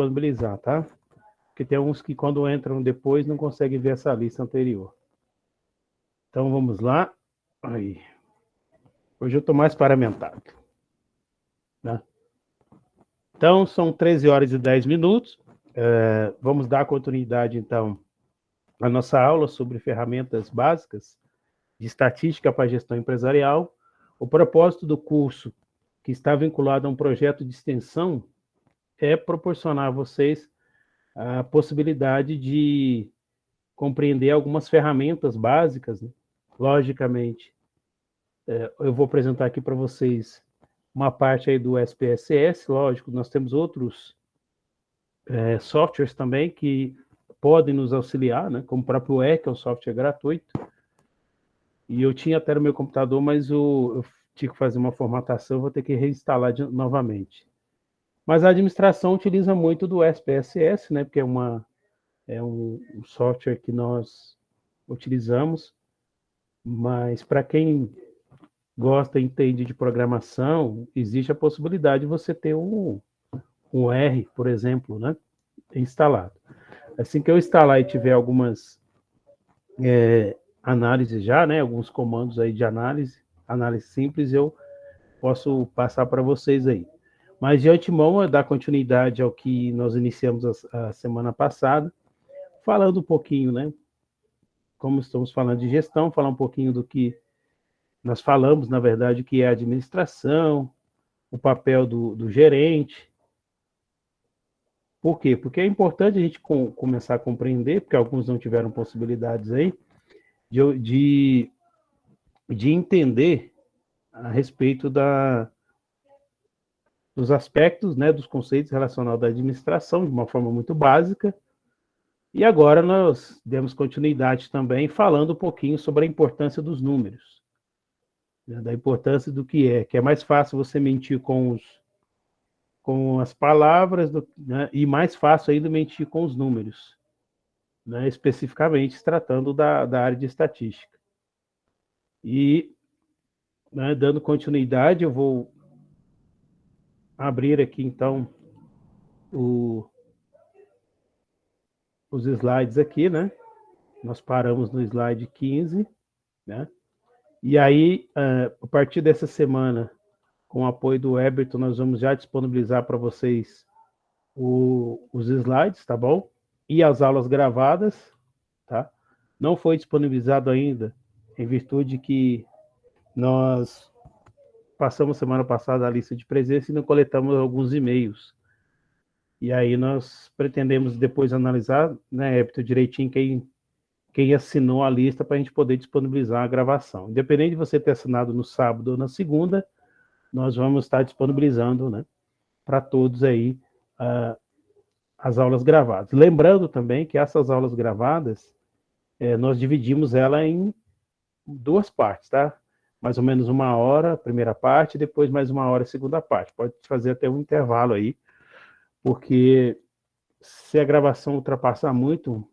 disponibilizar, tá? Porque tem uns que quando entram depois não conseguem ver essa lista anterior. Então vamos lá. Aí. Hoje eu estou mais paramentado. Né? Então são 13 horas e 10 minutos. Vamos dar continuidade então à nossa aula sobre ferramentas básicas de estatística para a gestão empresarial. O propósito do curso, que está vinculado a um projeto de extensão, é proporcionar a vocês a possibilidade de compreender algumas ferramentas básicas, né? Logicamente, eu vou apresentar aqui para vocês uma parte aí do SPSS, lógico, nós temos outros softwares também que podem nos auxiliar, né? Como o próprio E, que é um software gratuito. E eu tinha até no meu computador, mas eu tive que fazer uma formatação, vou ter que reinstalar novamente. Mas a administração utiliza muito do SPSS, né? Porque é um software que nós utilizamos, mas para quem gosta e entende de programação, existe a possibilidade de você ter um R, por exemplo, né, instalado. Assim que eu instalar e tiver algumas análises já, né, alguns comandos aí de análise simples, eu posso passar para vocês aí. Mas de antemão, dar continuidade ao que nós iniciamos a semana passada, falando um pouquinho, né, como estamos falando de gestão, falar um pouquinho do que nós falamos, na verdade, que é a administração, o papel do gerente. Por quê? Porque é importante a gente começar a compreender, porque alguns não tiveram possibilidades aí, de, de entender a respeito dos aspectos, né, dos conceitos relacionados à administração, de uma forma muito básica. E agora nós demos continuidade também falando um pouquinho sobre a importância dos números, né, da importância do que é mais fácil você mentir com as palavras, né, e mais fácil ainda mentir com os números, né, especificamente tratando da área de estatística. E, né, dando continuidade, eu vou abrir aqui, então, os slides aqui, né? Nós paramos no slide 15, né? E aí, a partir dessa semana, com o apoio do Heberton, nós vamos já disponibilizar para vocês os slides, tá bom? E as aulas gravadas, tá? Não foi disponibilizado ainda, em virtude que nós passamos semana passada a lista de presença e não coletamos alguns e-mails. E aí nós pretendemos depois analisar, né, Heberton, direitinho quem assinou a lista para a gente poder disponibilizar a gravação. Independente de você ter assinado no sábado ou na segunda, nós vamos estar disponibilizando, né, para todos aí as aulas gravadas. Lembrando também que essas aulas gravadas, nós dividimos ela em duas partes, tá? Mais ou menos 1 hora, primeira parte, depois mais 1 hora, segunda parte. Pode fazer até um intervalo aí, porque se a gravação ultrapassar muito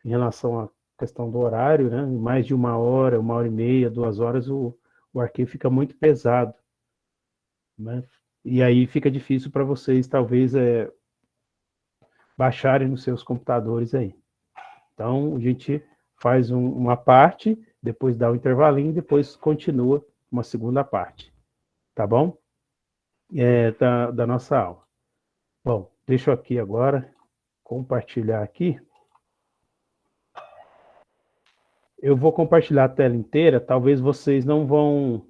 em relação à questão do horário, né? Mais de 1 hora, 1 hora e meia, 2 horas, o arquivo fica muito pesado, né? E aí fica difícil para vocês, talvez, baixarem nos seus computadores aí. Então, a gente faz uma parte, depois dá um intervalinho, depois continua uma segunda parte, tá bom? Da nossa aula. Bom, deixa eu aqui agora compartilhar aqui. Eu vou compartilhar a tela inteira, talvez vocês não vão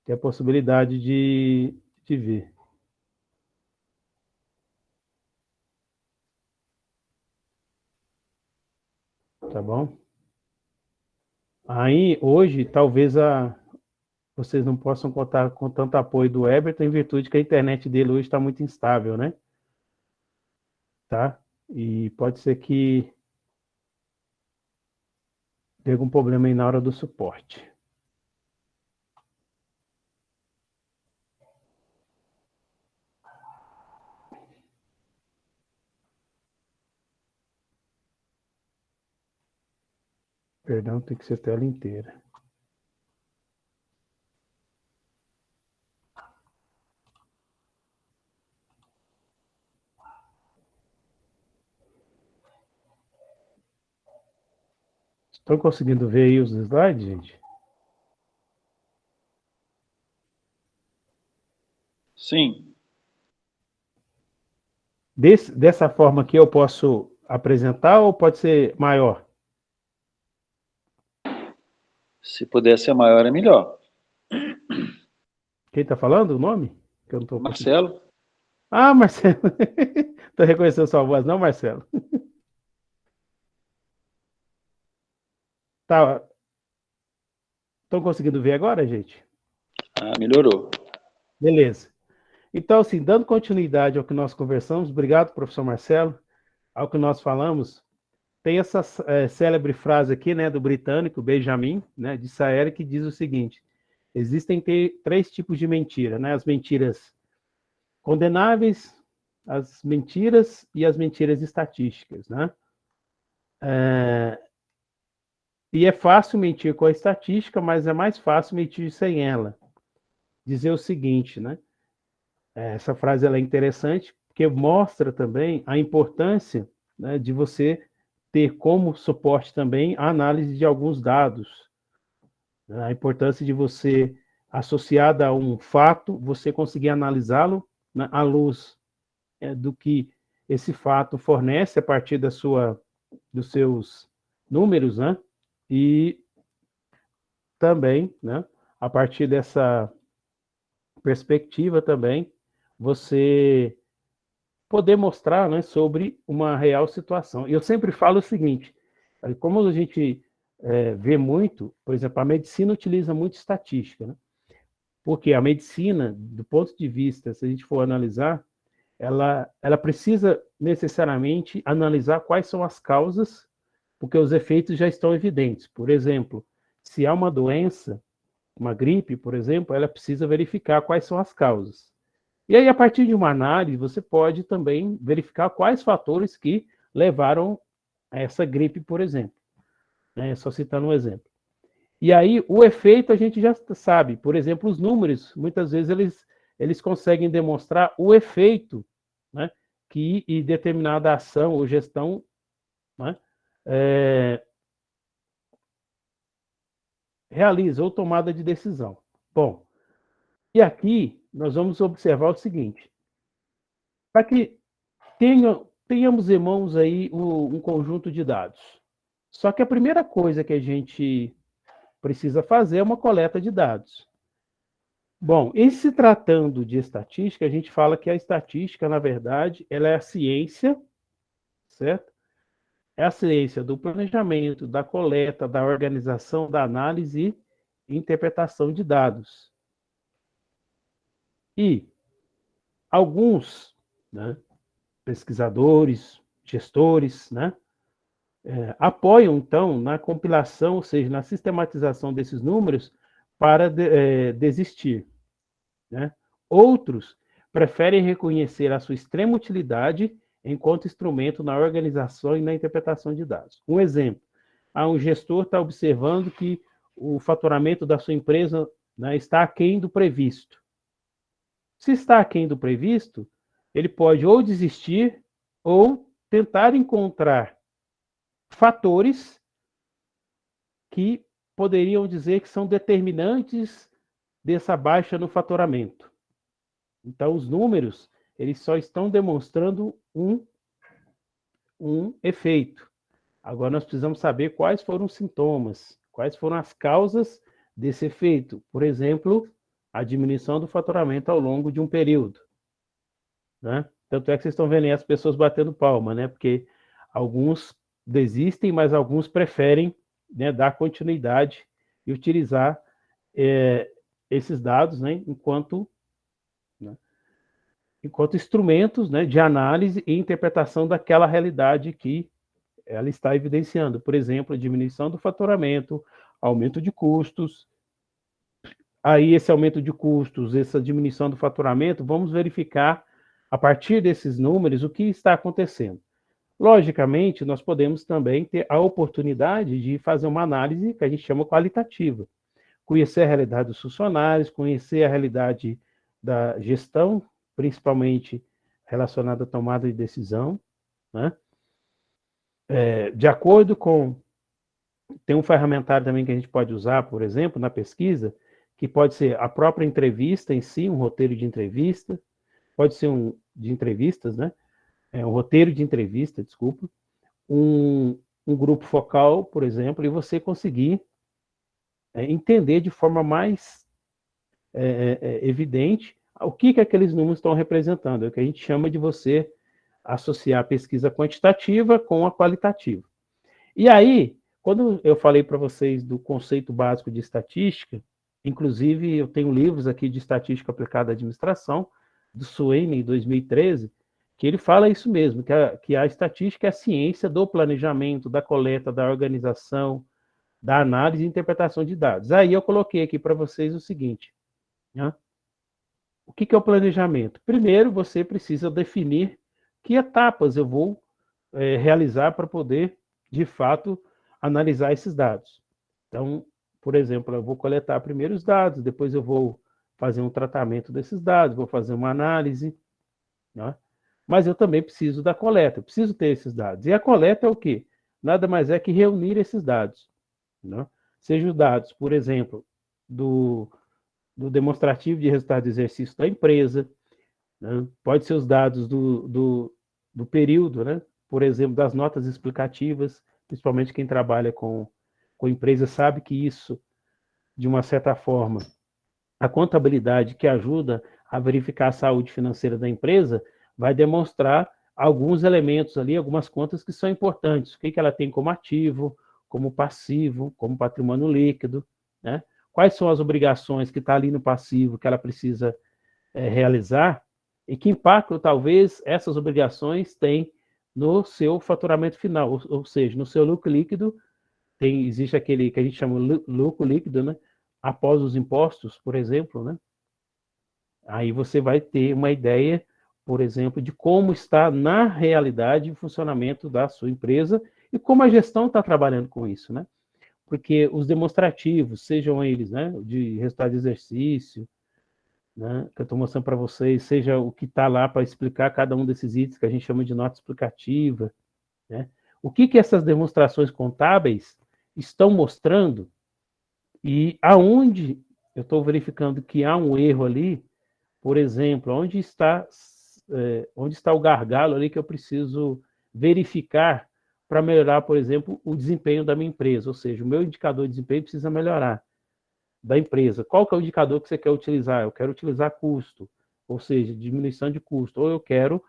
ter a possibilidade de ver. Tá bom? Aí, hoje, talvez vocês não possam contar com tanto apoio do Everton, em virtude que a internet dele hoje está muito instável, né? Tá? E pode ser que dê algum problema aí na hora do suporte. Perdão, tem que ser tela inteira. Estão conseguindo ver aí os slides, gente? Sim. Dessa forma aqui eu posso apresentar ou pode ser maior? Se puder ser maior, é melhor. Quem está falando o nome? Que eu não estou conseguindo. Marcelo? Ah, Marcelo. Estou reconhecendo sua voz, não, Marcelo? Tá. Estão conseguindo ver agora, gente? Ah, melhorou. Beleza. Então, assim, dando continuidade ao que nós conversamos, obrigado, professor Marcelo, ao que nós falamos, tem essa célebre frase aqui, né, do britânico Benjamin, né, de Saer, que diz o seguinte: existem três tipos de mentira, né, as mentiras condenáveis, as mentiras e as mentiras estatísticas, né? E é fácil mentir com a estatística, mas é mais fácil mentir sem ela. Dizer o seguinte, né? Essa frase ela é interessante porque mostra também a importância, né, de você ter como suporte também a análise de alguns dados, né? A importância de você, associada a um fato, você conseguir analisá-lo, né, à luz do que esse fato fornece a partir dos seus números, né? E também, né, a partir dessa perspectiva também, você poder mostrar, né, sobre uma real situação. E eu sempre falo o seguinte, como a gente vê muito, por exemplo, a medicina utiliza muito estatística, né? Porque a medicina, do ponto de vista, se a gente for analisar, ela precisa necessariamente analisar quais são as causas, porque os efeitos já estão evidentes. Por exemplo, se há uma doença, uma gripe, por exemplo, ela precisa verificar quais são as causas. E aí, a partir de uma análise, você pode também verificar quais fatores que levaram a essa gripe, por exemplo. Né? Só citando um exemplo. E aí, o efeito a gente já sabe. Por exemplo, os números, muitas vezes eles conseguem demonstrar o efeito, né, que e determinada ação ou gestão, né, realiza ou tomada de decisão. Bom, e aqui nós vamos observar o seguinte: para que tenhamos em mãos aí um conjunto de dados. Só que a primeira coisa que a gente precisa fazer é uma coleta de dados. Bom, em se tratando de estatística, a gente fala que a estatística, na verdade, ela é a ciência, certo? É a ciência do planejamento, da coleta, da organização, da análise e interpretação de dados. E alguns, né, pesquisadores, gestores, né, apoiam, então, na compilação, ou seja, na sistematização desses números para desistir, né? Outros preferem reconhecer a sua extrema utilidade enquanto instrumento na organização e na interpretação de dados. Um exemplo, um gestor está observando que o faturamento da sua empresa, né, está aquém do previsto. Se está aquém do previsto, ele pode ou desistir ou tentar encontrar fatores que poderiam dizer que são determinantes dessa baixa no faturamento. Então, os números, eles só estão demonstrando um efeito. Agora, nós precisamos saber quais foram os sintomas, quais foram as causas desse efeito. Por exemplo, a diminuição do faturamento ao longo de um período, né? Tanto é que vocês estão vendo aí as pessoas batendo palma, né? Porque alguns desistem, mas alguns preferem, né, dar continuidade e utilizar esses dados, né, né, enquanto instrumentos, né, de análise e interpretação daquela realidade que ela está evidenciando. Por exemplo, a diminuição do faturamento, aumento de custos. Aí, esse aumento de custos, essa diminuição do faturamento, vamos verificar, a partir desses números, o que está acontecendo. Logicamente, nós podemos também ter a oportunidade de fazer uma análise que a gente chama qualitativa. Conhecer a realidade dos funcionários, conhecer a realidade da gestão, principalmente relacionada à tomada de decisão, né? De acordo com Tem um ferramentário também que a gente pode usar, por exemplo, na pesquisa, que pode ser a própria entrevista em si, um roteiro de entrevista, pode ser de entrevistas, né? Um roteiro de entrevista, desculpa, um grupo focal, por exemplo, e você conseguir entender de forma mais evidente o que aqueles números estão representando. É o que a gente chama de você associar a pesquisa quantitativa com a qualitativa. E aí, quando eu falei para vocês do conceito básico de estatística, inclusive eu tenho livros aqui de estatística aplicada à administração, do Sweeney, em 2013, que ele fala isso mesmo, que a estatística é a ciência do planejamento, da coleta, da organização, da análise e interpretação de dados. Aí eu coloquei aqui para vocês o seguinte, né? O que é o planejamento? Primeiro, você precisa definir que etapas eu vou realizar para poder, de fato, analisar esses dados. Então, por exemplo, eu vou coletar primeiro os dados, depois eu vou fazer um tratamento desses dados, vou fazer uma análise, né? Mas eu também preciso da coleta, eu preciso ter esses dados. E a coleta é o quê? Nada mais é que reunir esses dados, né? Seja os dados, por exemplo, do demonstrativo de resultado de exercício da empresa, né? Pode ser os dados do período, né? Por exemplo, das notas explicativas, principalmente quem trabalha com empresa sabe que isso, de uma certa forma, a contabilidade que ajuda a verificar a saúde financeira da empresa vai demonstrar alguns elementos ali, algumas contas que são importantes. O que ela tem como ativo, como passivo, como patrimônio líquido, né? Quais são as obrigações que está ali no passivo que ela precisa realizar e que impacto talvez essas obrigações têm no seu faturamento final, ou seja, no seu lucro líquido. Existe aquele que a gente chama lucro líquido, né? Após os impostos, por exemplo, né? Aí você vai ter uma ideia, por exemplo, de como está na realidade o funcionamento da sua empresa e como a gestão está trabalhando com isso, né? Porque os demonstrativos, sejam eles, né, de resultado de exercício, né, que eu estou mostrando para vocês, seja o que está lá para explicar cada um desses itens que a gente chama de nota explicativa, né? O que essas demonstrações contábeis estão mostrando e aonde eu estou verificando que há um erro ali, por exemplo, onde está o gargalo ali que eu preciso verificar para melhorar, por exemplo, o desempenho da minha empresa, ou seja, o meu indicador de desempenho precisa melhorar da empresa. Qual que é o indicador que você quer utilizar? Eu quero utilizar custo, ou seja, diminuição de custo, ou eu quero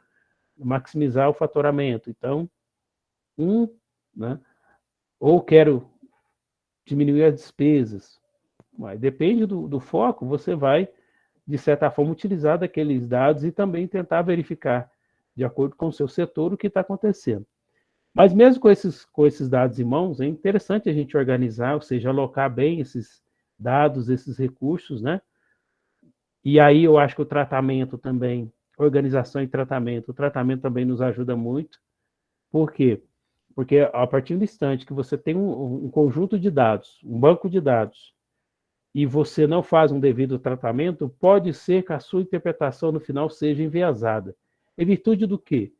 maximizar o faturamento. Então, né? Ou quero diminuir as despesas. Mas depende do foco, você vai, de certa forma, utilizar daqueles dados e também tentar verificar, de acordo com o seu setor, o que está acontecendo. Mas mesmo com esses dados em mãos, é interessante a gente organizar, ou seja, alocar bem esses dados, esses recursos, né? E aí eu acho que o tratamento também, organização e tratamento, o tratamento também nos ajuda muito. Por quê? Porque a partir do instante que você tem um conjunto de dados, um banco de dados, e você não faz um devido tratamento, pode ser que a sua interpretação no final seja enviesada. Em virtude do quê?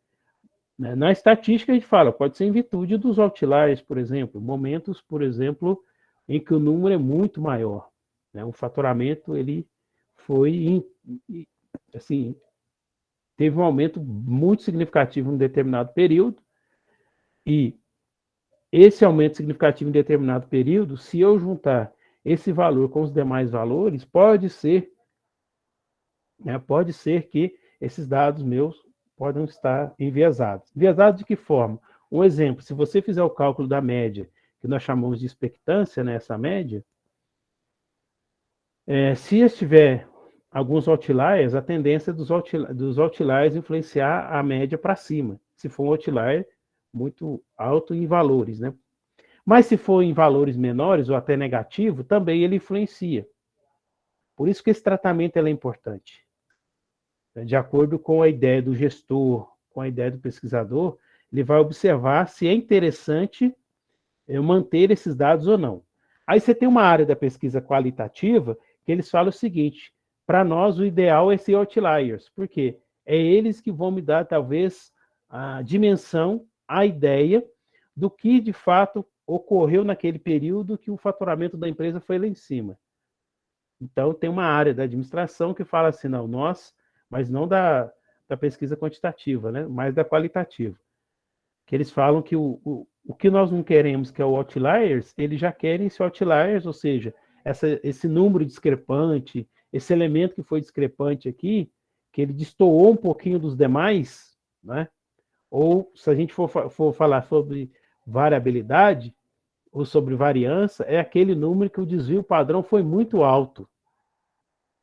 Na estatística a gente fala, pode ser em virtude dos outliers, por exemplo, momentos, por exemplo, em que o número é muito maior, né? O faturamento ele foi assim, teve um aumento muito significativo em um determinado período, e esse aumento significativo em determinado período, se eu juntar esse valor com os demais valores, pode ser que esses dados meus podem estar enviesados. Enviesados de que forma? Um exemplo, se você fizer o cálculo da média, que nós chamamos de expectância, né, essa média, se estiver alguns outliers, a tendência dos outliers influenciar a média para cima, se for um outlier muito alto em valores, né? Mas se for em valores menores ou até negativo, também ele influencia. Por isso que esse tratamento é importante. De acordo com a ideia do gestor, com a ideia do pesquisador, ele vai observar se é interessante manter esses dados ou não. Aí você tem uma área da pesquisa qualitativa que eles falam o seguinte: para nós o ideal é ser outliers, porque é eles que vão me dar talvez a dimensão, a ideia do que de fato ocorreu naquele período que o faturamento da empresa foi lá em cima. Então, tem uma área da administração que fala assim, não, nós, mas não da pesquisa quantitativa, né? Mas da qualitativa. Que eles falam que o que nós não queremos, que é o outliers, eles já querem esse outliers, ou seja, esse número discrepante, esse elemento que foi discrepante aqui, que ele destoou um pouquinho dos demais, né? Ou se a gente for falar sobre variabilidade ou sobre variância, é aquele número que o desvio padrão foi muito alto.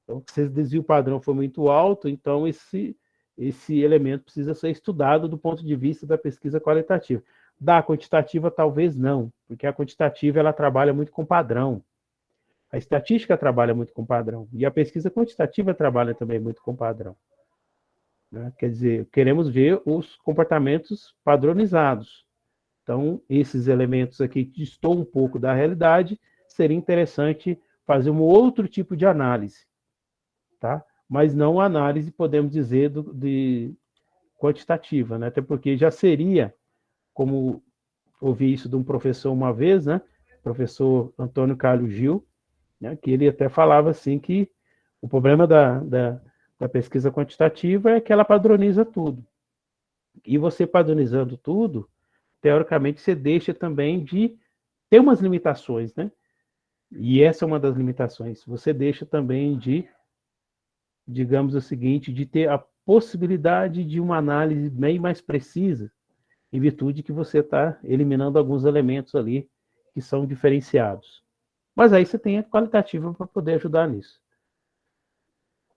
Então, se esse desvio padrão for muito alto, então esse elemento precisa ser estudado do ponto de vista da pesquisa qualitativa. Da quantitativa, talvez não, porque a quantitativa ela trabalha muito com padrão. A estatística trabalha muito com padrão. E a pesquisa quantitativa trabalha também muito com padrão. Né? Quer dizer, queremos ver os comportamentos padronizados. Então, esses elementos aqui que destoam um pouco da realidade, seria interessante fazer um outro tipo de análise. Tá? Mas não análise, podemos dizer, de quantitativa, né? Até porque já seria, como ouvi isso de um professor uma vez, né? Professor Antônio Carlos Gil, né? Que ele até falava assim que o problema da pesquisa quantitativa é que ela padroniza tudo. E você padronizando tudo, teoricamente você deixa também de ter umas limitações, né? E essa é uma das limitações. Você deixa também de, digamos o seguinte, de ter a possibilidade de uma análise bem mais precisa, em virtude que você está eliminando alguns elementos ali que são diferenciados. Mas aí você tem a qualitativa para poder ajudar nisso.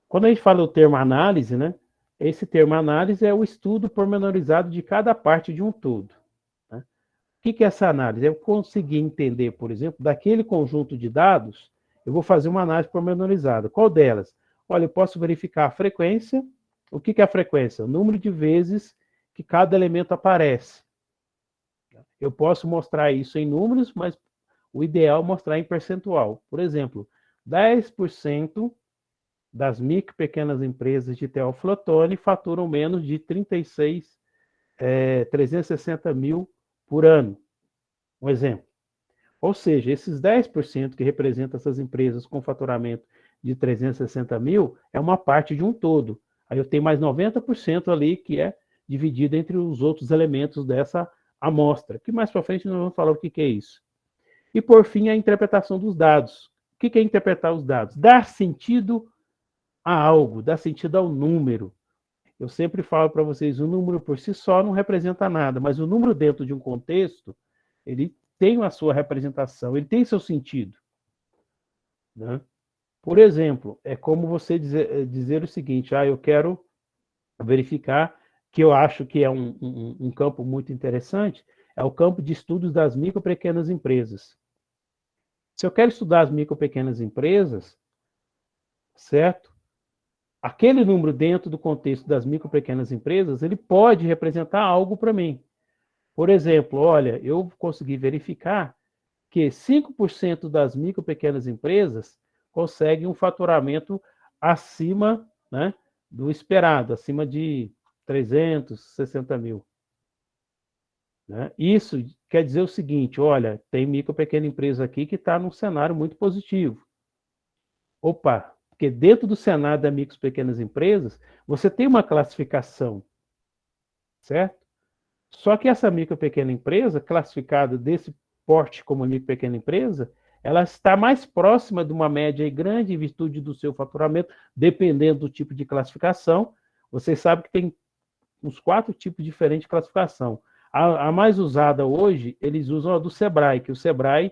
Quando a gente fala o termo análise, né? Esse termo análise é o estudo pormenorizado de cada parte de um todo. Né? O que é essa análise? Eu conseguir entender, por exemplo, daquele conjunto de dados, eu vou fazer uma análise pormenorizada. Qual delas? Olha, eu posso verificar a frequência. O que é a frequência? O número de vezes que cada elemento aparece. Eu posso mostrar isso em números, mas o ideal é mostrar em percentual. Por exemplo, 10% das micro e pequenas empresas de Teoflotone faturam menos de 360 mil por ano. Um exemplo. Ou seja, esses 10% que representam essas empresas com faturamento de 360 mil é uma parte de um todo. Aí eu tenho mais 90% ali que é dividido entre os outros elementos dessa amostra, que mais para frente nós vamos falar o que é isso. E por fim, a interpretação dos dados. O que é interpretar os dados? Dar sentido a algo, dar sentido ao número. Eu sempre falo para vocês, o número por si só não representa nada, mas o número dentro de um contexto, ele tem a sua representação, ele tem seu sentido. Né? Por exemplo, é como você dizer o seguinte, eu quero verificar, que eu acho que é um campo muito interessante, é o campo de estudos das micro e pequenas empresas. Se eu quero estudar as micro e pequenas empresas, certo? Aquele número dentro do contexto das micro e pequenas empresas, ele pode representar algo para mim. Por exemplo, olha, eu consegui verificar que 5% das micro e pequenas empresas conseguem um faturamento acima, né, do esperado, acima de 360 mil. Né? Isso quer dizer o seguinte, olha, tem micro e pequena empresa aqui que está num cenário muito positivo. Opa, porque dentro do cenário das micro e pequenas empresas, você tem uma classificação, certo? Só que essa micro e pequena empresa, classificada desse porte como micro e pequena empresa, ela está mais próxima de uma média grande em virtude do seu faturamento, dependendo do tipo de classificação. Vocês sabem que tem uns 4 tipos diferentes de classificação. A mais usada hoje, eles usam a do Sebrae, que o Sebrae,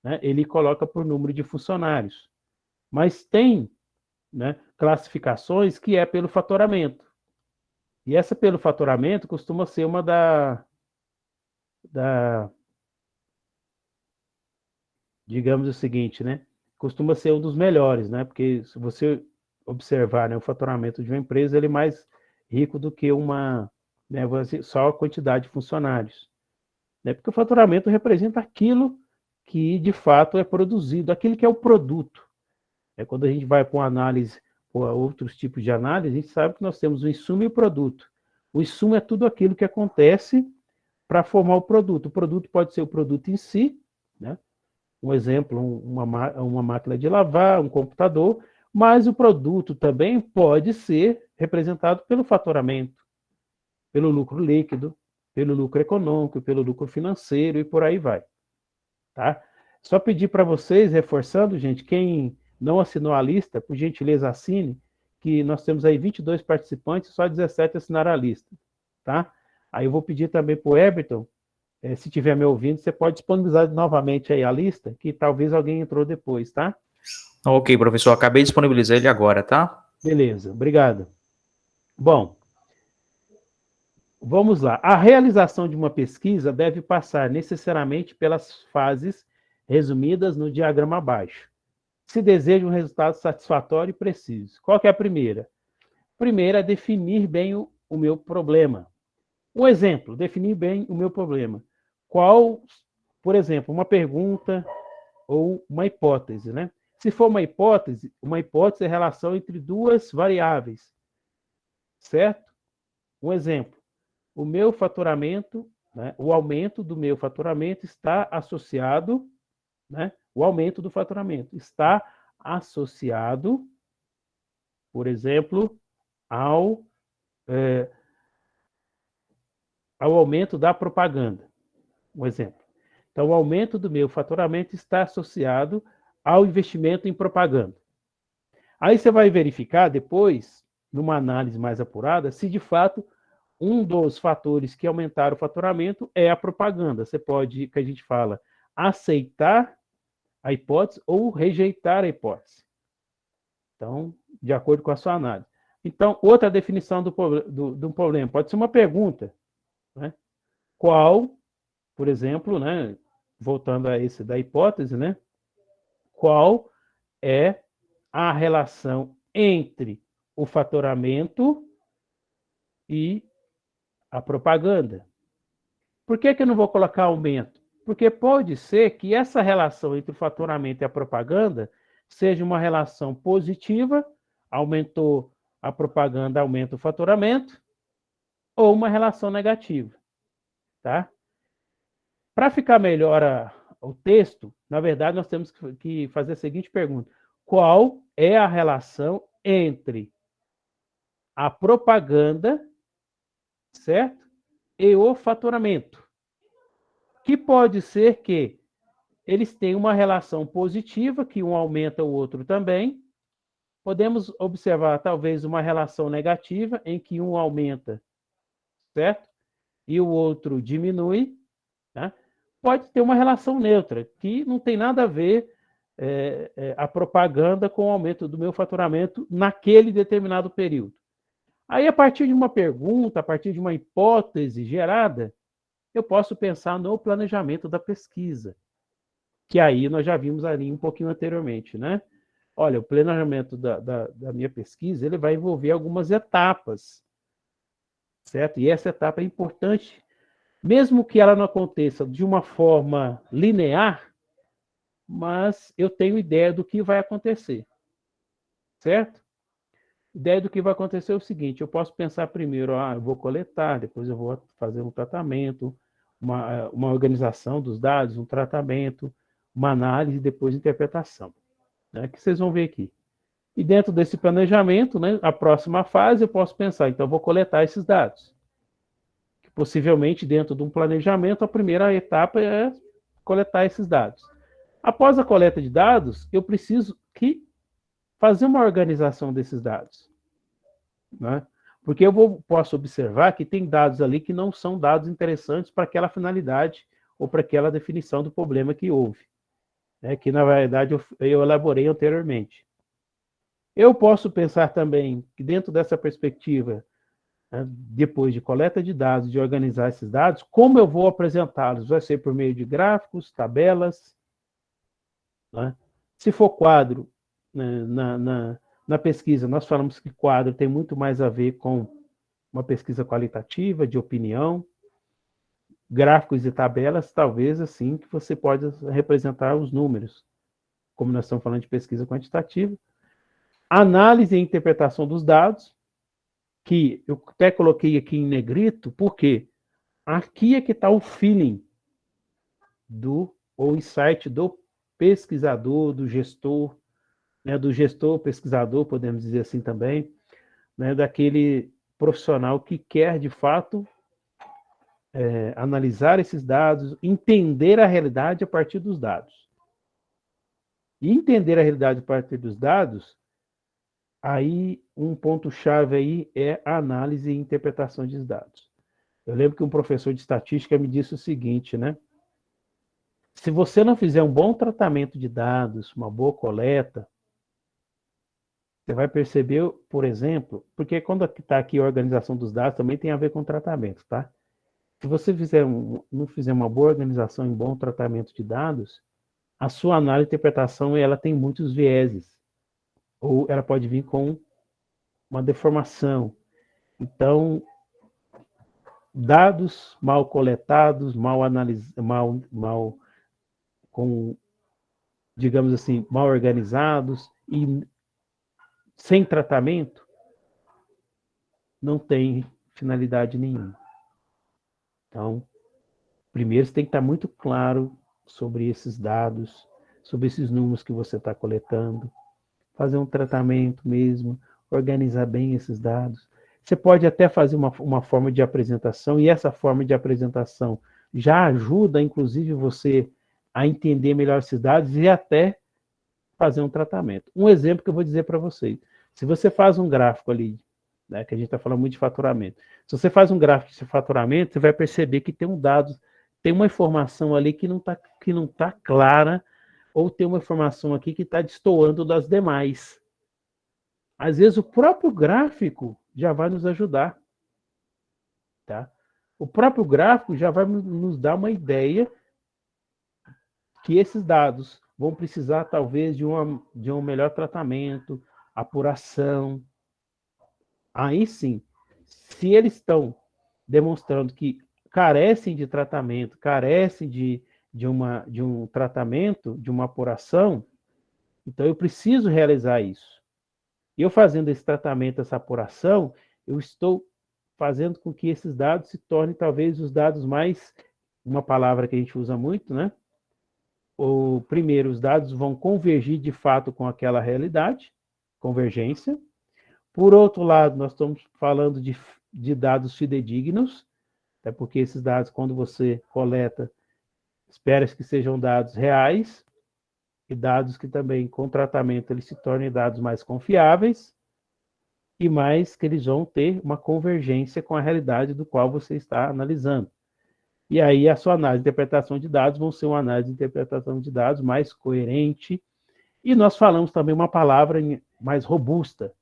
né, ele coloca por número de funcionários. Mas tem, né, classificações que é pelo faturamento. E essa pelo faturamento costuma ser uma digamos o seguinte, né? Costuma ser um dos melhores, né? Porque se você observar, né, o faturamento de uma empresa, ele é mais rico do que uma, né, só a quantidade de funcionários. Né? Porque o faturamento representa aquilo que de fato é produzido, aquilo que é o produto. Quando a gente vai para uma análise, ou outros tipos de análise, a gente sabe que nós temos o insumo e o produto. O insumo é tudo aquilo que acontece para formar o produto. O produto pode ser o produto em si, né? Um exemplo, uma máquina de lavar, um computador, mas o produto também pode ser representado pelo faturamento, pelo lucro líquido, pelo lucro econômico, pelo lucro financeiro e por aí vai. Tá? Só pedir para vocês, reforçando, gente, quem não assinou a lista, por gentileza assine, que nós temos aí 22 participantes, só 17 assinaram a lista. Tá? Aí eu vou pedir também para o Everton, se estiver me ouvindo, você pode disponibilizar novamente aí a lista, que talvez alguém entrou depois, tá? Ok, professor, acabei de disponibilizar ele agora, tá? Beleza, obrigado. Bom, vamos lá. A realização de uma pesquisa deve passar necessariamente pelas fases resumidas no diagrama abaixo. Se deseja um resultado satisfatório e preciso. Qual que é a primeira? Primeira é definir bem o meu problema. Um exemplo, definir bem o meu problema. Qual, por exemplo, uma pergunta ou uma hipótese, né? Se for uma hipótese é a relação entre duas variáveis, certo? Um exemplo, o meu faturamento, né, o aumento do meu faturamento está associado, né, o aumento do faturamento está associado, por exemplo, ao aumento da propaganda. Um exemplo. Então, o aumento do meu faturamento está associado ao investimento em propaganda. Aí você vai verificar depois, numa análise mais apurada, se de fato um dos fatores que aumentaram o faturamento é a propaganda. Você pode, que a gente fala, aceitar a hipótese ou rejeitar a hipótese. Então, de acordo com a sua análise. Então, outra definição do problema pode ser uma pergunta, né? Qual, por exemplo, né, voltando a esse da hipótese, né? Qual é a relação entre o faturamento e a propaganda? Por que eu não vou colocar aumento? Porque pode ser que essa relação entre o faturamento e a propaganda seja uma relação positiva, aumentou a propaganda, aumenta o faturamento, ou uma relação negativa, tá? Para ficar melhor o texto, na verdade, nós temos que fazer a seguinte pergunta: qual é a relação entre a propaganda, certo? E o faturamento? Que pode ser que eles têm uma relação positiva, que um aumenta o outro também. Podemos observar, talvez, uma relação negativa, em que um aumenta, certo? E o outro diminui. Tá? Pode ter uma relação neutra, que não tem nada a ver a propaganda com o aumento do meu faturamento naquele determinado período. Aí, a partir de uma pergunta, a partir de uma hipótese gerada, eu posso pensar no planejamento da pesquisa, que aí nós já vimos ali um pouquinho anteriormente, né? Olha, o planejamento da minha pesquisa, ele vai envolver algumas etapas, certo? E essa etapa é importante, mesmo que ela não aconteça de uma forma linear, mas eu tenho ideia do que vai acontecer, certo? Ideia do que vai acontecer é o seguinte: eu posso pensar primeiro, eu vou coletar, depois eu vou fazer um tratamento, uma organização dos dados, um tratamento, uma análise e depois interpretação, né, que vocês vão ver aqui. E dentro desse planejamento, né, a próxima fase eu posso pensar, então eu vou coletar esses dados. Que possivelmente dentro de um planejamento, a primeira etapa é coletar esses dados. Após a coleta de dados, eu preciso fazer uma organização desses dados, né? Porque eu posso observar que tem dados ali que não são dados interessantes para aquela finalidade ou para aquela definição do problema que houve, né? Que na verdade eu elaborei anteriormente. Eu posso pensar também que dentro dessa perspectiva, né, depois de coleta de dados, de organizar esses dados, como eu vou apresentá-los? Vai ser por meio de gráficos, tabelas, né? Se for quadro, né, na pesquisa, nós falamos que quadro tem muito mais a ver com uma pesquisa qualitativa, de opinião. Gráficos e tabelas, talvez assim que você pode representar os números, como nós estamos falando de pesquisa quantitativa. Análise e interpretação dos dados, que eu até coloquei aqui em negrito, por quê? aqui é que está o feeling ou insight do pesquisador, do gestor, né, do gestor pesquisador, podemos dizer assim também, né, daquele profissional que quer, de fato, analisar esses dados, entender a realidade a partir dos dados. E entender a realidade a partir dos dados, aí um ponto-chave aí é a análise e interpretação de dados. Eu lembro que um professor de estatística me disse o seguinte, né? Se você não fizer um bom tratamento de dados, uma boa coleta, você vai perceber, por exemplo, porque quando está aqui a organização dos dados também tem a ver com tratamento, tá? Se você não fizer uma boa organização e um bom tratamento de dados, a sua análise e interpretação ela tem muitos vieses, ou ela pode vir com uma deformação. Então, dados mal coletados, mal analisados, digamos assim, mal organizados e sem tratamento, não tem finalidade nenhuma. Então, primeiro você tem que estar muito claro sobre esses dados, sobre esses números que você está coletando, fazer um tratamento mesmo, organizar bem esses dados. Você pode até fazer uma forma de apresentação, e essa forma de apresentação já ajuda, inclusive, você a entender melhor esses dados e até fazer um tratamento. Um exemplo que eu vou dizer para vocês. Se você faz um gráfico ali, né, que a gente está falando muito de faturamento. Se você faz um gráfico de faturamento, você vai perceber que tem um dado, tem uma informação ali que não tá clara, ou tem uma informação aqui que está destoando das demais. Às vezes o próprio gráfico já vai nos ajudar. Tá? O próprio gráfico já vai nos dar uma ideia que esses dados vão precisar, talvez, de um melhor tratamento, apuração. Aí sim, se eles estão demonstrando que carecem de tratamento, carecem de um tratamento, de uma apuração, então eu preciso realizar isso. E eu fazendo esse tratamento, essa apuração, eu estou fazendo com que esses dados se tornem talvez os dados mais, uma palavra que a gente usa muito, né? Primeiro, os dados vão convergir de fato com aquela realidade, convergência. Por outro lado, nós estamos falando de dados fidedignos, até porque esses dados, quando você coleta, espera que sejam dados reais, e dados que também, com tratamento, eles se tornem dados mais confiáveis, e mais que eles vão ter uma convergência com a realidade do qual você está analisando. E aí a sua análise de interpretação de dados vão ser uma análise de interpretação de dados mais coerente. E nós falamos também uma palavra mais robusta.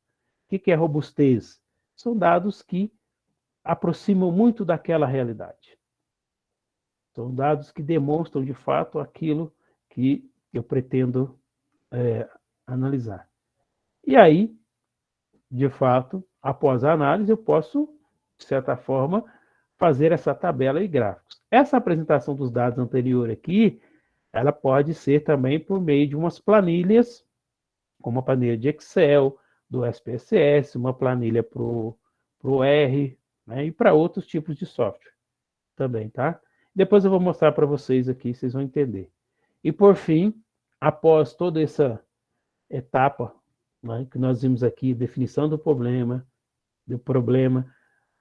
O que é robustez? São dados que aproximam muito daquela realidade. São dados que demonstram, de fato, aquilo que eu pretendo analisar. E aí, de fato, após a análise, eu posso, de certa forma, fazer essa tabela e gráficos. Essa apresentação dos dados anterior aqui, ela pode ser também por meio de umas planilhas, como a planilha de Excel, do SPSS, uma planilha para o R, né, e para outros tipos de software também, tá? Depois eu vou mostrar para vocês aqui, vocês vão entender. E por fim, após toda essa etapa, né, que nós vimos aqui, definição do problema,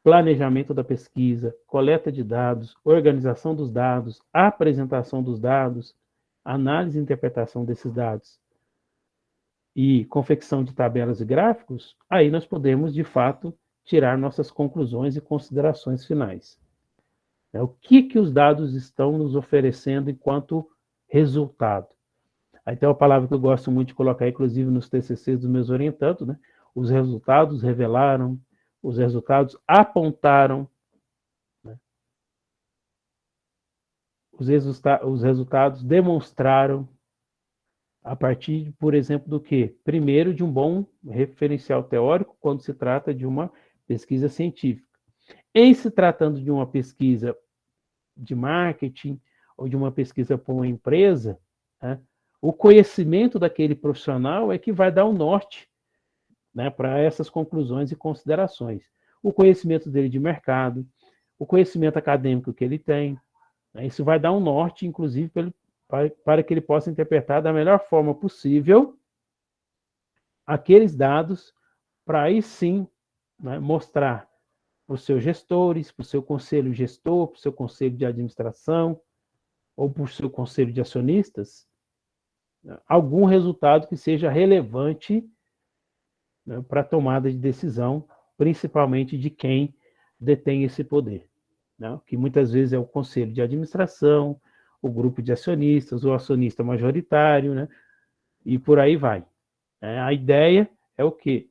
planejamento da pesquisa, coleta de dados, organização dos dados, apresentação dos dados, análise e interpretação desses dados e confecção de tabelas e gráficos, aí nós podemos, de fato, tirar nossas conclusões e considerações finais. O que os dados estão nos oferecendo enquanto resultado? Aí tem uma palavra que eu gosto muito de colocar, inclusive, nos TCCs dos meus orientandos, né? Os resultados revelaram, os resultados apontaram, né? Os resultados demonstraram, a partir, por exemplo, do quê? Primeiro, de um bom referencial teórico, quando se trata de uma pesquisa científica. Em se tratando de uma pesquisa de marketing, ou de uma pesquisa para uma empresa, né, o conhecimento daquele profissional é que vai dar o norte, né, para essas conclusões e considerações. O conhecimento dele de mercado, o conhecimento acadêmico que ele tem. Né? Isso vai dar um norte, inclusive, para que ele possa interpretar da melhor forma possível aqueles dados, para aí sim, né, mostrar para os seus gestores, para o seu conselho gestor, para o seu conselho de administração, ou para o seu conselho de acionistas, algum resultado que seja relevante, né, para a tomada de decisão, principalmente de quem detém esse poder, né, que muitas vezes é o conselho de administração, o grupo de acionistas, o acionista majoritário, né, e por aí vai. A ideia é o quê?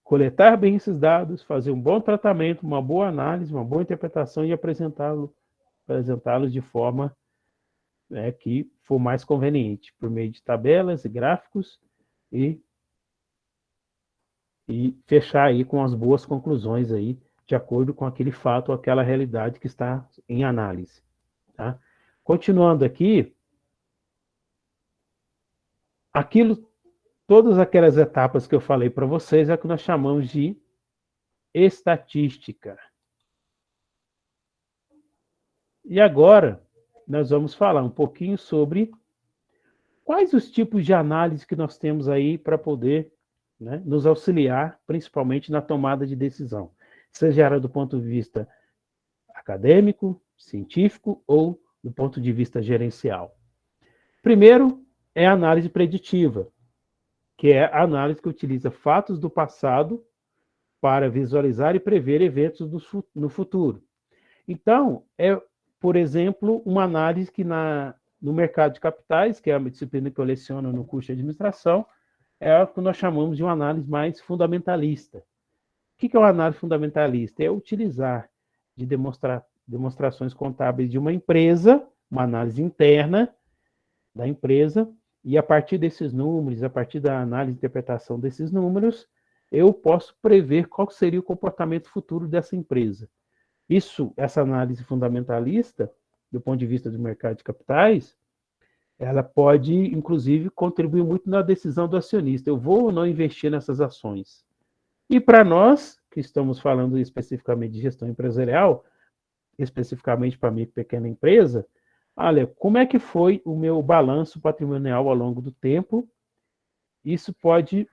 Coletar bem esses dados, fazer um bom tratamento, uma boa análise, uma boa interpretação e apresentá-los de forma, né, que for mais conveniente, por meio de tabelas e gráficos, e fechar aí com as boas conclusões aí, de acordo com aquele fato ou aquela realidade que está em análise. Tá? Continuando aqui, todas aquelas etapas que eu falei para vocês é o que nós chamamos de estatística. E agora, nós vamos falar um pouquinho sobre quais os tipos de análise que nós temos aí para poder, né, nos auxiliar, principalmente na tomada de decisão, seja do ponto de vista acadêmico, científico ou do ponto de vista gerencial. Primeiro é a análise preditiva, que é a análise que utiliza fatos do passado para visualizar e prever eventos no futuro. Então, por exemplo, uma análise que no mercado de capitais, que é a disciplina que eu leciono no curso de administração, é o que nós chamamos de uma análise mais fundamentalista. O que é uma análise fundamentalista? É utilizar de demonstrações contábeis de uma empresa, uma análise interna da empresa, e a partir desses números, a partir da análise e interpretação desses números, eu posso prever qual seria o comportamento futuro dessa empresa. Essa análise fundamentalista, do ponto de vista do mercado de capitais, ela pode, inclusive, contribuir muito na decisão do acionista. Eu vou ou não investir nessas ações? E para nós, que estamos falando especificamente de gestão empresarial, especificamente para a minha pequena empresa, olha, como é que foi o meu balanço patrimonial ao longo do tempo? Isso pode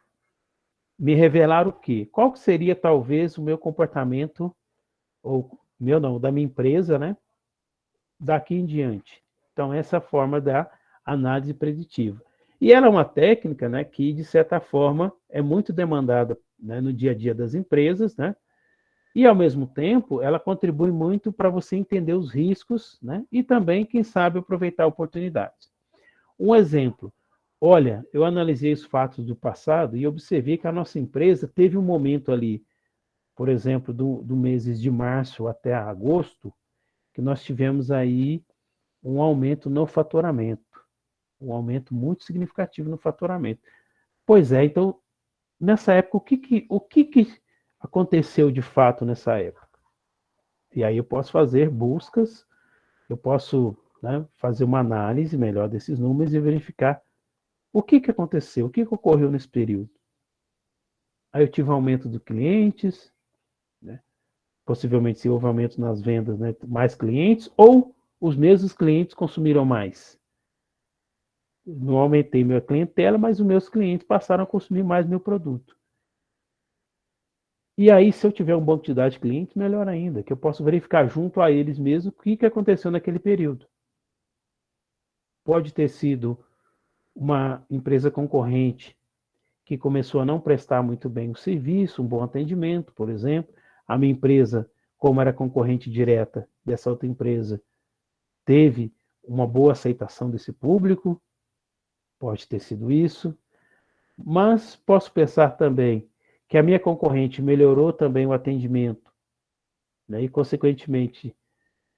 me revelar o quê? Qual que seria, talvez, o meu comportamento, ou da minha empresa, né, daqui em diante. Então, essa é a forma da análise preditiva. E ela é uma técnica, né, que, de certa forma, é muito demandada, né, no dia a dia das empresas, né, e, ao mesmo tempo, ela contribui muito para você entender os riscos, né, e também, quem sabe, aproveitar oportunidades. Um exemplo, olha, eu analisei os fatos do passado e observei que a nossa empresa teve um momento ali, por exemplo, do meses de março até agosto, que nós tivemos aí um aumento no faturamento, um aumento muito significativo no faturamento. Pois é, então, nessa época, o que aconteceu de fato nessa época? E aí eu posso fazer buscas, eu posso, né, fazer uma análise melhor desses números e verificar o que aconteceu, o que ocorreu nesse período. Aí eu tive um aumento de clientes, né, possivelmente se houve aumento nas vendas, né, mais clientes, ou os mesmos clientes consumiram mais. Não aumentei minha clientela, mas os meus clientes passaram a consumir mais meu produto. E aí, se eu tiver uma boa quantidade de clientes, melhor ainda, que eu posso verificar junto a eles mesmos o que aconteceu naquele período. Pode ter sido uma empresa concorrente que começou a não prestar muito bem o serviço, um bom atendimento, por exemplo. A minha empresa, como era concorrente direta dessa outra empresa, teve uma boa aceitação desse público, pode ter sido isso, mas posso pensar também que a minha concorrente melhorou também o atendimento, né? E, consequentemente,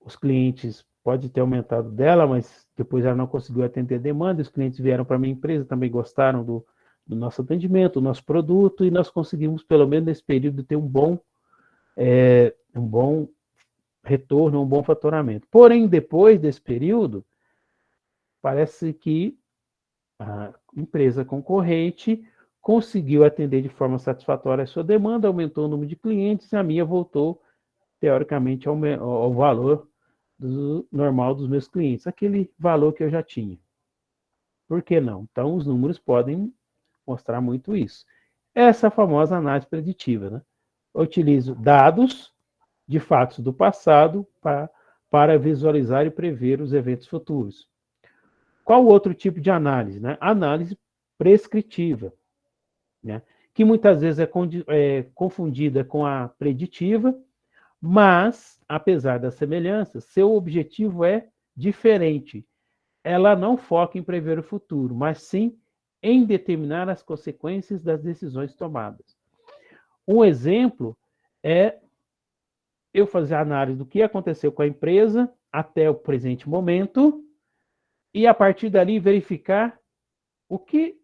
os clientes podem ter aumentado dela, mas depois ela não conseguiu atender a demanda, os clientes vieram para a minha empresa, também gostaram do nosso atendimento, do nosso produto, e nós conseguimos, pelo menos nesse período, ter um bom retorno, um bom faturamento. Porém, depois desse período, parece que a empresa concorrente conseguiu atender de forma satisfatória a sua demanda, aumentou o número de clientes e a minha voltou a teoricamente, ao valor normal dos meus clientes, aquele valor que eu já tinha. Por que não? Então, os números podem mostrar muito isso. Essa famosa análise preditiva, né? Eu utilizo dados de fatos do passado para visualizar e prever os eventos futuros. Qual outro tipo de análise? Né? Análise prescritiva, né? Que muitas vezes é confundida com a preditiva, mas, apesar das semelhanças, seu objetivo é diferente. Ela não foca em prever o futuro, mas sim em determinar as consequências das decisões tomadas. Um exemplo é eu fazer a análise do que aconteceu com a empresa até o presente momento e, a partir dali, verificar o que,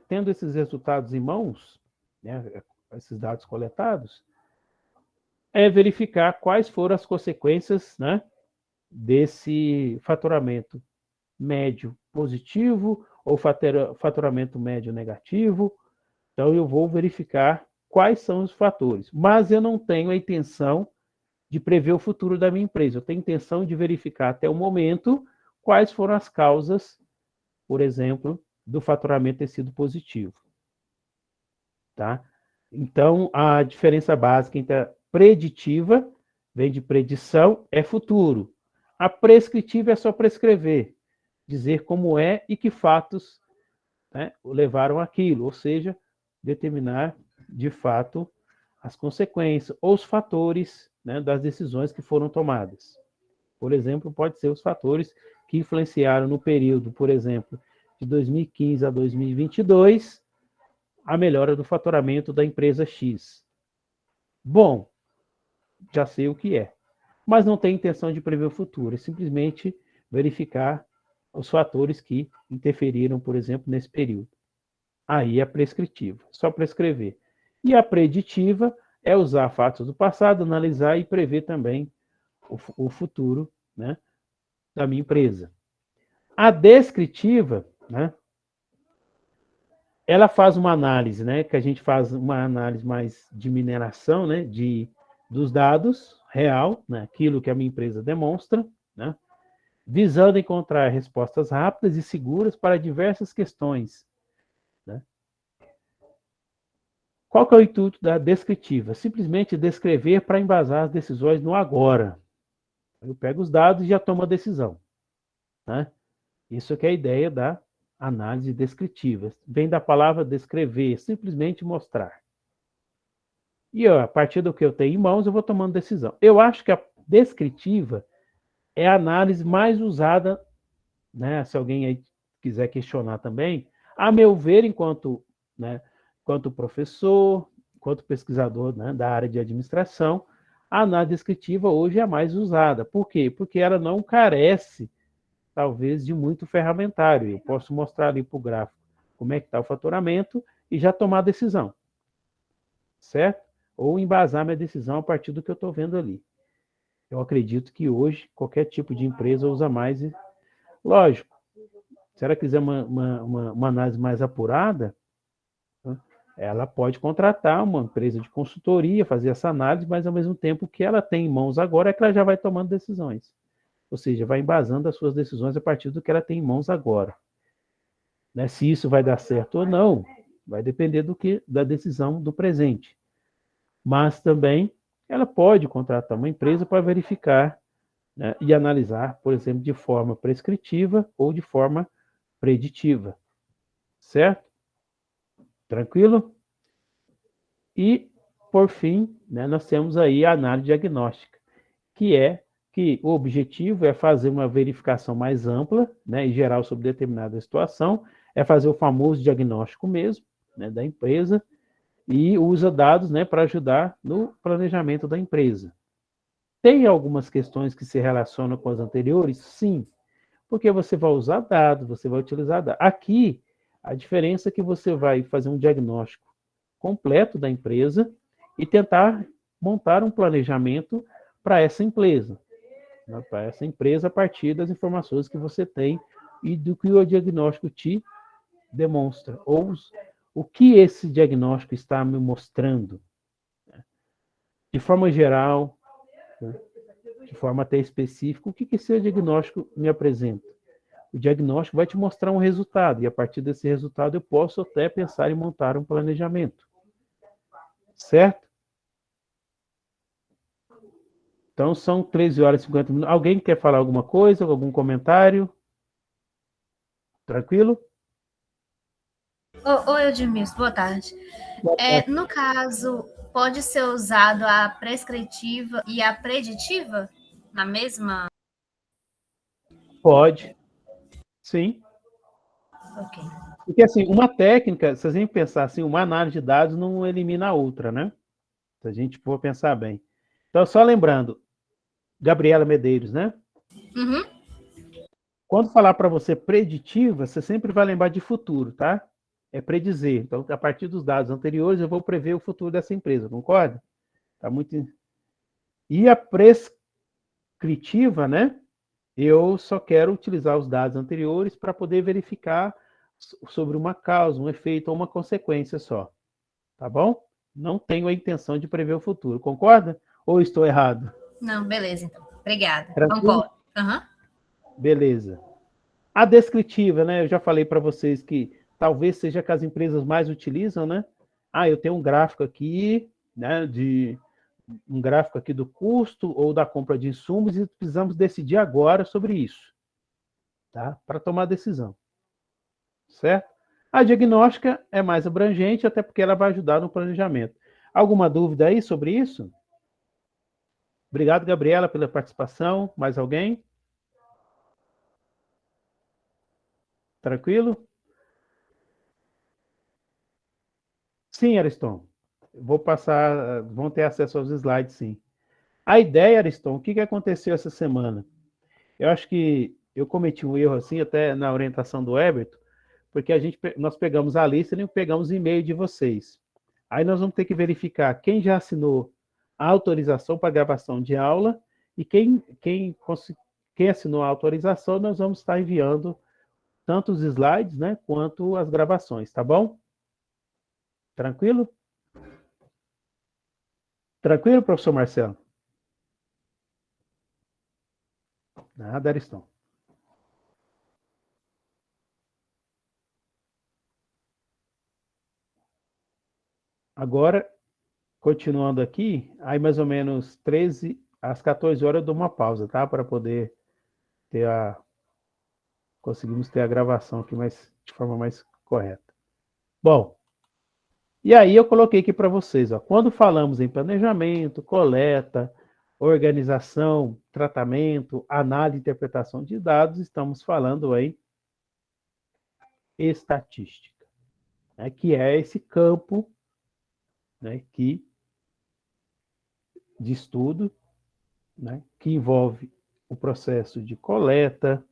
tendo esses resultados em mãos, né, esses dados coletados, verificar quais foram as consequências, né, desse faturamento médio positivo ou faturamento médio negativo. Então, eu vou verificar quais são os fatores. Mas eu não tenho a intenção de prever o futuro da minha empresa. Eu tenho a intenção de verificar até o momento quais foram as causas, por exemplo, do faturamento ter sido positivo. Tá? Então, a diferença básica entre a preditiva, vem de predição, é futuro. A prescritiva é só prescrever, dizer como é e que fatos, né, levaram aquilo, ou seja, determinar de fato as consequências ou os fatores, né, das decisões que foram tomadas. Por exemplo, pode ser os fatores que influenciaram no período, por exemplo, de 2015 a 2022, a melhora do faturamento da empresa X. Bom, já sei o que é, mas não tenho intenção de prever o futuro, é simplesmente verificar os fatores que interferiram, por exemplo, nesse período. Aí é prescritiva, só prescrever. E a preditiva é usar fatos do passado, analisar e prever também o futuro, né, da minha empresa. A descritiva, né, ela faz uma análise, né, que a gente faz uma análise mais de mineração, né, dos dados real, né, aquilo que a minha empresa demonstra, né, visando encontrar respostas rápidas e seguras para diversas questões. Né? Qual que é o intuito da descritiva? Simplesmente descrever para embasar as decisões no agora. Eu pego os dados e já tomo a decisão. Né? Isso que é a ideia da análise descritiva. Vem da palavra descrever, simplesmente mostrar. E a partir do que eu tenho em mãos, eu vou tomando decisão. Eu acho que a descritiva é a análise mais usada, né, se alguém aí quiser questionar também, a meu ver, enquanto professor, enquanto pesquisador, né, da área de administração, a análise descritiva hoje é a mais usada. Por quê? Porque ela não carece, talvez, de muito ferramentário. Eu posso mostrar ali para o gráfico como é que está o faturamento e já tomar a decisão. Certo? Ou embasar minha decisão a partir do que eu estou vendo ali. Eu acredito que hoje qualquer tipo de empresa usa mais. Lógico, se ela quiser uma análise mais apurada, ela pode contratar uma empresa de consultoria, fazer essa análise, mas ao mesmo tempo que ela tem em mãos agora é que ela já vai tomando decisões. Ou seja, vai embasando as suas decisões a partir do que ela tem em mãos agora. Né? Se isso vai dar certo ou não, vai depender da decisão do presente. Mas também ela pode contratar uma empresa para verificar, né, e analisar, por exemplo, de forma prescritiva ou de forma preditiva. Certo? Tranquilo? E, por fim, né, nós temos aí a análise diagnóstica, que o objetivo é fazer uma verificação mais ampla, né, e geral sobre determinada situação, é fazer o famoso diagnóstico mesmo, né, da empresa, e usa dados, né, para ajudar no planejamento da empresa. Tem algumas questões que se relacionam com as anteriores? Sim, porque você vai usar dados, você vai utilizar dados. Aqui, a diferença é que você vai fazer um diagnóstico completo da empresa e tentar montar um planejamento para essa empresa. Né, para essa empresa a partir das informações que você tem e do que o diagnóstico te demonstra, ou o que esse diagnóstico está me mostrando. de forma geral, né? De forma até específica, o que esse diagnóstico me apresenta? O diagnóstico vai te mostrar um resultado, e a partir desse resultado eu posso até pensar em montar um planejamento. Certo? Então, são 13 horas e 50 minutos. Alguém quer falar alguma coisa, algum comentário? Tranquilo? Oi, Edmilson, boa tarde. No caso, pode ser usado a prescritiva e a preditiva na mesma? Pode, sim. Ok. Porque, assim, uma técnica, se a gente pensar assim, uma análise de dados não elimina a outra, né? Se a gente for pensar bem. Então, só lembrando, Gabriela Medeiros, né? Uhum. Quando falar para você preditiva, você sempre vai lembrar de futuro, tá? É predizer. Então, a partir dos dados anteriores, eu vou prever o futuro dessa empresa, concorda? Tá muito. E a prescritiva, né? Eu só quero utilizar os dados anteriores para poder verificar sobre uma causa, um efeito ou uma consequência só. Tá bom? Não tenho a intenção de prever o futuro, concorda? Ou estou errado? Não, beleza, então. Obrigada. Tranquilo? Concordo. Uhum. Beleza. A descritiva, né? Eu já falei para vocês que talvez seja que as empresas mais utilizam, né? Eu tenho um gráfico aqui, né? Um gráfico aqui do custo ou da compra de insumos e precisamos decidir agora sobre isso, tá? Para tomar decisão, certo? A diagnóstica é mais abrangente, até porque ela vai ajudar no planejamento. Alguma dúvida aí sobre isso? Obrigado, Gabriela, pela participação. Mais alguém? Tranquilo? Sim, Ariston. Vou passar, vão ter acesso aos slides, sim. A ideia, Ariston, o que aconteceu essa semana? Eu acho que eu cometi um erro assim, até na orientação do Everton, porque nós pegamos a lista e não pegamos o e-mail de vocês. Aí nós vamos ter que verificar quem já assinou a autorização para gravação de aula e quem assinou a autorização, nós vamos estar enviando tanto os slides, né, quanto as gravações, tá bom? Tranquilo? Tranquilo, professor Marcelo? Nada, Ariston. Agora, continuando aqui, aí mais ou menos 13 às 14 horas eu dou uma pausa, tá? Para poder ter conseguimos ter a gravação aqui de forma mais correta. Bom, e aí eu coloquei aqui para vocês, ó, quando falamos em planejamento, coleta, organização, tratamento, análise e interpretação de dados, estamos falando aí estatística, né, que é esse campo, né, de estudo, né, que envolve o processo de coleta,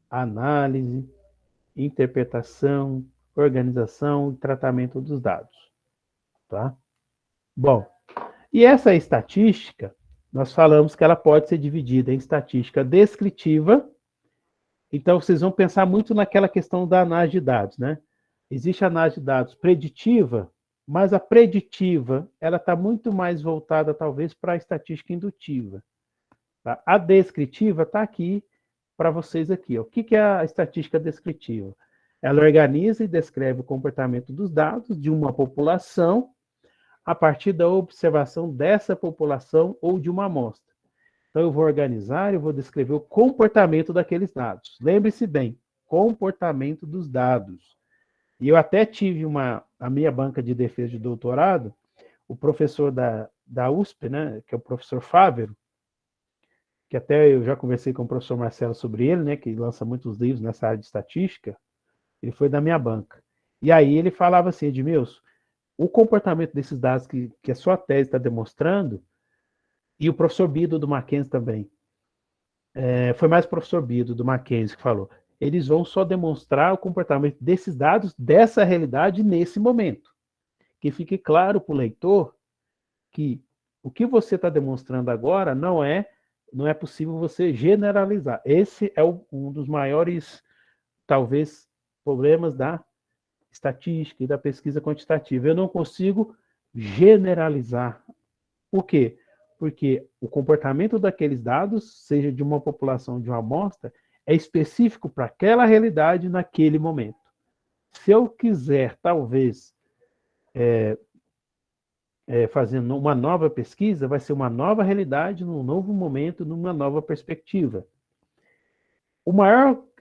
análise, interpretação, organização e tratamento dos dados. Tá? Bom, e essa estatística, nós falamos que ela pode ser dividida em estatística descritiva. Então, vocês vão pensar muito naquela questão da análise de dados, né? Existe a análise de dados preditiva, mas a preditiva, ela está muito mais voltada, talvez, para a estatística indutiva. Tá? A descritiva está aqui para vocês aqui. Ó. O que é a estatística descritiva? Ela organiza e descreve o comportamento dos dados de uma população a partir da observação dessa população ou de uma amostra. Então, eu vou organizar, eu vou descrever o comportamento daqueles dados. Lembre-se bem, comportamento dos dados. E eu até tive a minha banca de defesa de doutorado, o professor da USP, né, que é o professor Fávero, que até eu já conversei com o professor Marcelo sobre ele, né, que lança muitos livros nessa área de estatística, ele foi da minha banca. E aí ele falava assim, Edmilson, o comportamento desses dados que a sua tese está demonstrando, e o professor Bido do Mackenzie também, foi mais o professor Bido do Mackenzie que falou, eles vão só demonstrar o comportamento desses dados, dessa realidade, nesse momento. Que fique claro para o leitor que o que você está demonstrando agora não é possível você generalizar. Esse é um dos maiores, talvez, problemas da estatística e da pesquisa quantitativa. Eu não consigo generalizar Por quê? Porque o comportamento daqueles dados, seja de uma população, de uma amostra, é específico para aquela realidade naquele momento. Se eu quiser, talvez, fazendo uma nova pesquisa, vai ser uma nova realidade, num novo momento, numa nova perspectiva.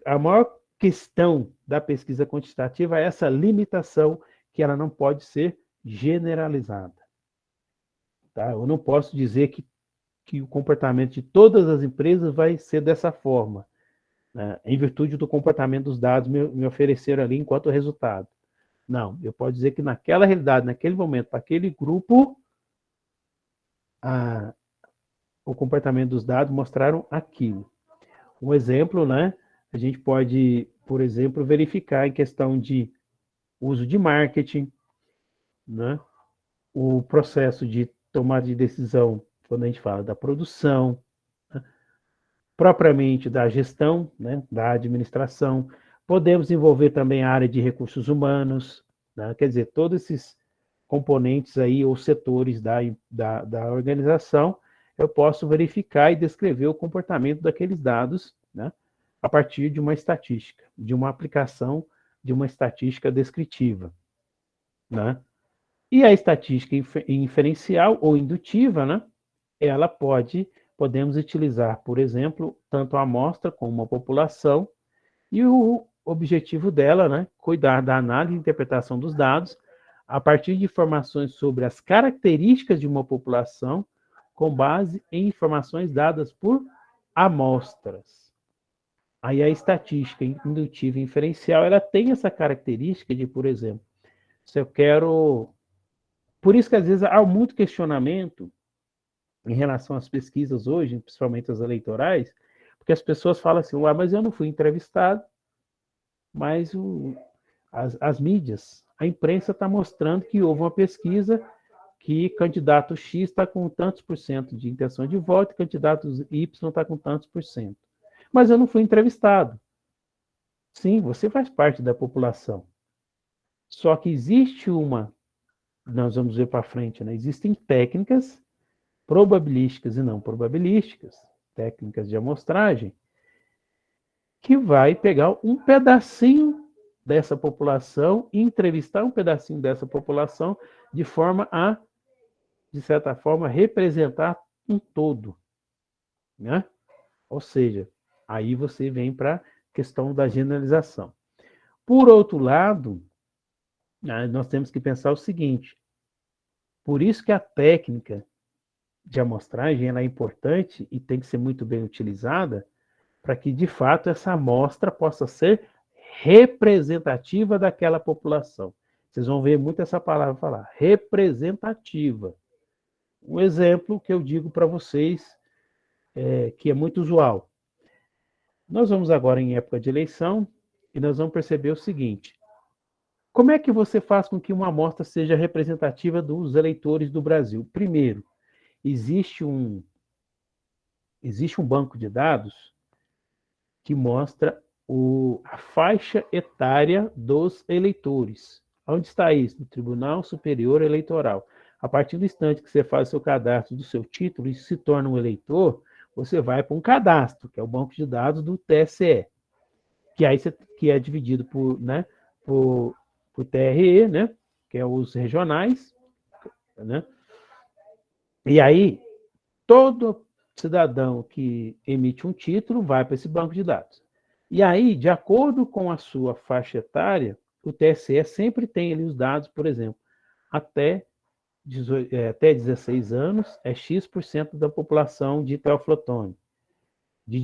A maior questão da pesquisa quantitativa é essa limitação, que ela não pode ser generalizada. Tá? Eu não posso dizer que o comportamento de todas as empresas vai ser dessa forma, né? Em virtude do comportamento dos dados me ofereceram ali enquanto resultado. Não, eu posso dizer que naquela realidade, naquele momento, para aquele grupo, o comportamento dos dados mostraram aquilo. Um exemplo, né? A gente pode, por exemplo, verificar em questão de uso de marketing, né? O processo de tomada de decisão, quando a gente fala da produção, né? Propriamente da gestão, né? Da administração. Podemos envolver também a área de recursos humanos, né? Quer dizer, todos esses componentes aí, ou setores da organização, eu posso verificar e descrever o comportamento daqueles dados, né? A partir de uma estatística, de uma aplicação de uma estatística descritiva, né? E a estatística inferencial ou indutiva, né? Ela podemos utilizar, por exemplo, tanto a amostra como a população, e o objetivo dela, né? Cuidar da análise e interpretação dos dados a partir de informações sobre as características de uma população, com base em informações dadas por amostras. Aí a estatística indutiva e inferencial, ela tem essa característica de, por exemplo, se eu quero... Por isso que às vezes há muito questionamento em relação às pesquisas hoje, principalmente as eleitorais, porque as pessoas falam assim, mas eu não fui entrevistado, mas as mídias, a imprensa está mostrando que houve uma pesquisa que candidato X está com tantos por cento de intenção de voto e candidato Y está com tantos por cento. Mas eu não fui entrevistado. Sim, você faz parte da população. Só que existe nós vamos ver para frente, né? Existem técnicas probabilísticas e não probabilísticas, técnicas de amostragem, que vai pegar um pedacinho dessa população e entrevistar um pedacinho dessa população de forma a, de certa forma, representar um todo, né? Ou seja, aí você vem para a questão da generalização. Por outro lado, nós temos que pensar o seguinte, por isso que a técnica de amostragem ela é importante e tem que ser muito bem utilizada para que, de fato, essa amostra possa ser representativa daquela população. Vocês vão ver muito essa palavra falar, representativa. Um exemplo que eu digo para vocês, que é muito usual. Nós vamos agora em época de eleição e nós vamos perceber o seguinte, como é que você faz com que uma amostra seja representativa dos eleitores do Brasil? Primeiro, existe um banco de dados que mostra a faixa etária dos eleitores. Onde está isso? No Tribunal Superior Eleitoral. A partir do instante que você faz o seu cadastro do seu título e se torna um eleitor, você vai para um cadastro, que é o banco de dados do TSE, que é dividido por TRE, né? Que é os regionais, né? E aí, todo cidadão que emite um título vai para esse banco de dados. E aí, de acordo com a sua faixa etária, o TSE sempre tem ali os dados, por exemplo, até 16 anos é X% da população de Teoflotone. De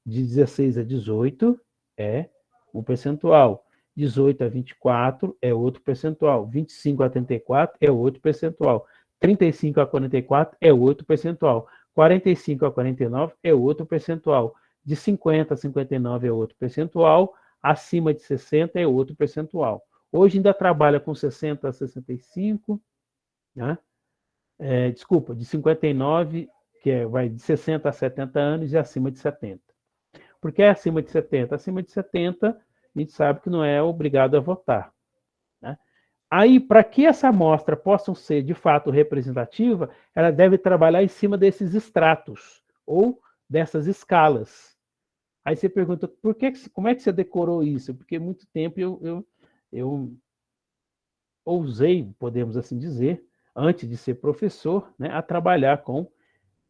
16 a 18 é um percentual. 18 a 24 é outro percentual. 25 a 34 é outro percentual. 35 a 44 é outro percentual. 45 a 49 é outro percentual. De 50 a 59 é outro percentual. Acima de 60 é outro percentual. Hoje ainda trabalha com 60 a 65, né? De 59, vai de 60 a 70 anos e acima de 70. Por que acima de 70? Acima de 70, a gente sabe que não é obrigado a votar, né? Aí, para que essa amostra possa ser, de fato, representativa, ela deve trabalhar em cima desses estratos, ou dessas escalas. Aí você pergunta, como é que você decorou isso? Porque muito tempo eu ousei, podemos assim dizer, antes de ser professor, né, a trabalhar com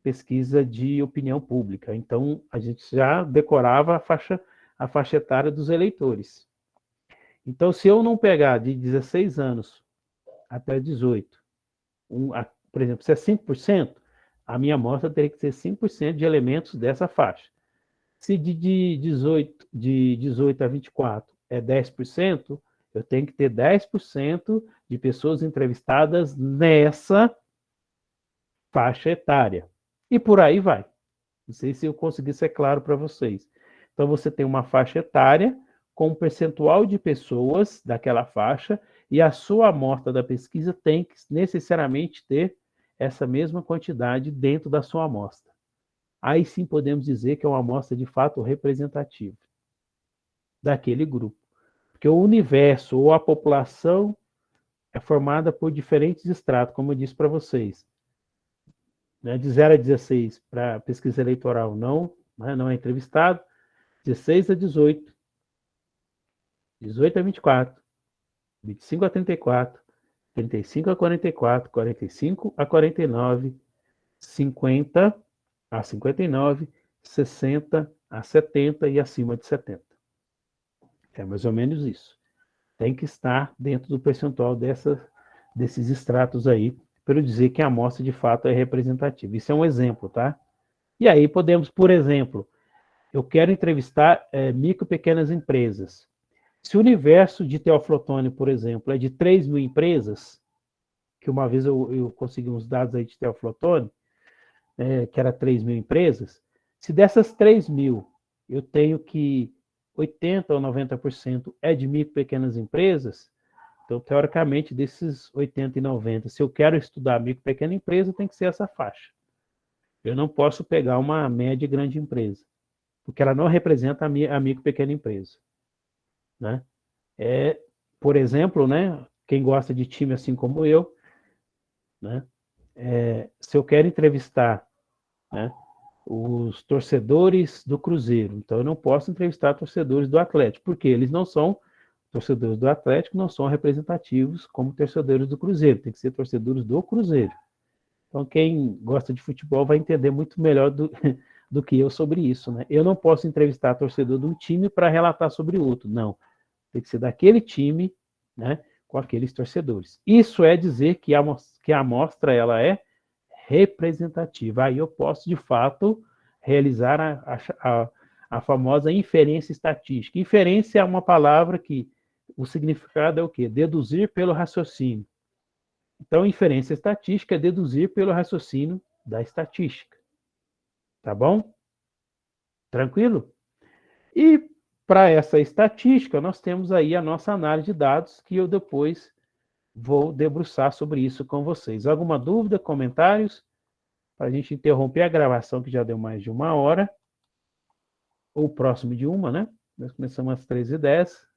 pesquisa de opinião pública. Então, a gente já decorava a faixa etária dos eleitores. Então, se eu não pegar de 16 anos até 18, por exemplo, se é 5%, a minha amostra teria que ser 5% de elementos dessa faixa. Se de 18 a 24 é 10%, eu tenho que ter 10% de pessoas entrevistadas nessa faixa etária. E por aí vai. Não sei se eu consegui ser claro para vocês. Então, você tem uma faixa etária com um percentual de pessoas daquela faixa e a sua amostra da pesquisa tem que necessariamente ter essa mesma quantidade dentro da sua amostra. Aí sim podemos dizer que é uma amostra de fato representativa daquele grupo. Porque o universo ou a população é formada por diferentes estratos, como eu disse para vocês. De 0 a 16 para pesquisa eleitoral não é entrevistado, 16 a 18, 18 a 24, 25 a 34, 35 a 44, 45 a 49, 50 a 59, 60 a 70 e acima de 70. É mais ou menos isso. Tem que estar dentro do percentual desses estratos aí, para eu dizer que a amostra de fato é representativa. Isso é um exemplo, tá? E aí podemos, por exemplo, eu quero entrevistar micro e pequenas empresas. Se o universo de Teoflotone, por exemplo, é de 3 mil empresas, que uma vez eu consegui uns dados aí de Teoflotone, que era 3 mil empresas, se dessas 3 mil eu tenho que 80% ou 90% é de micro e pequenas empresas, então, teoricamente, desses 80 e 90, se eu quero estudar micro e pequena empresa, tem que ser essa faixa. Eu não posso pegar uma média e grande empresa, porque ela não representa a micro e pequena empresa. Né? Por exemplo, né, quem gosta de time assim como eu, né, se eu quero entrevistar, né, os torcedores do Cruzeiro, então eu não posso entrevistar torcedores do Atlético, porque eles não são torcedores do Atlético, não são representativos como torcedores do Cruzeiro, tem que ser torcedores do Cruzeiro. Então quem gosta de futebol vai entender muito melhor do que eu sobre isso. Né? Eu não posso entrevistar torcedor de um time para relatar sobre outro, não. Tem que ser daquele time, né, com aqueles torcedores. Isso é dizer que a amostra ela é representativa. Aí eu posso, de fato, realizar a famosa inferência estatística. Inferência é uma palavra que o significado é o quê? Deduzir pelo raciocínio. Então, inferência estatística é deduzir pelo raciocínio da estatística. Tá bom? Tranquilo? E para essa estatística, nós temos aí a nossa análise de dados, que eu depois vou debruçar sobre isso com vocês. Alguma dúvida, comentários? Para a gente interromper a gravação, que já deu mais de 1 hora, ou próximo de 1, né? Nós começamos às 13h10.